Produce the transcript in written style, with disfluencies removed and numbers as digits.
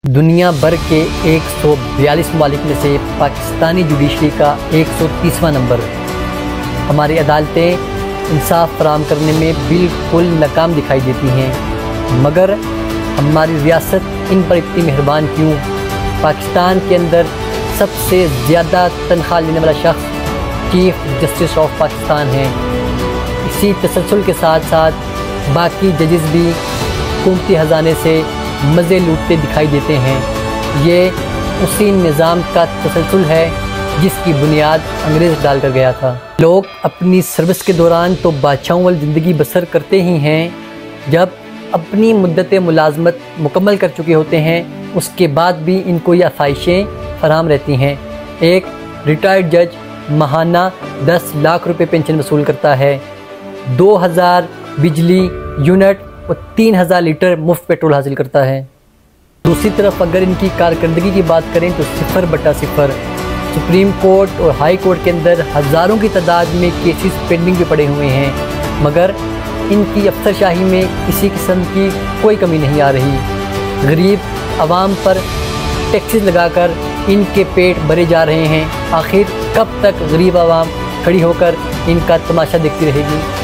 दुनिया भर के 142 ममालिक में से पाकिस्तानी जुडिशरी का 130वां नंबर। हमारी अदालतें इंसाफ फराहम करने में बिल्कुल नाकाम दिखाई देती हैं, मगर हमारी रियासत इन पर इतनी मेहरबान क्यों? पाकिस्तान के अंदर सबसे ज़्यादा तनख्वाह लेने वाला शख्स चीफ जस्टिस ऑफ पाकिस्तान है। इसी तसलसल के साथ साथ बाकी जजेस भी हुकूमती ख़जाने से मज़े लूटते दिखाई देते हैं। ये उसी निज़ाम का तसलसल है जिसकी बुनियाद अंग्रेज़ डाल कर गया था। लोग अपनी सर्विस के दौरान तो बादशाहों वाली ज़िंदगी बसर करते ही हैं, जब अपनी मुद्दत मुलाजमत मुकम्मल कर चुके होते हैं उसके बाद भी इनको ये आसाइशें फराहम रहती हैं। एक रिटायर्ड जज माहाना 10 लाख रुपए पेंशन वसूल करता है, 2000 बिजली यूनिट और 3000 लीटर मुफ्त पेट्रोल हासिल करता है। दूसरी तरफ अगर इनकी कारकर्दगी की बात करें तो 0/0। सुप्रीम कोर्ट और हाई कोर्ट के अंदर हज़ारों की तादाद में केसेस पेंडिंग भी पड़े हुए हैं, मगर इनकी अफसरशाही में किसी किस्म की कोई कमी नहीं आ रही। गरीब आवाम पर टैक्सेस लगाकर इनके पेट भरे जा रहे हैं। आखिर कब तक गरीब आवाम खड़ी होकर इनका तमाशा देखती रहेगी?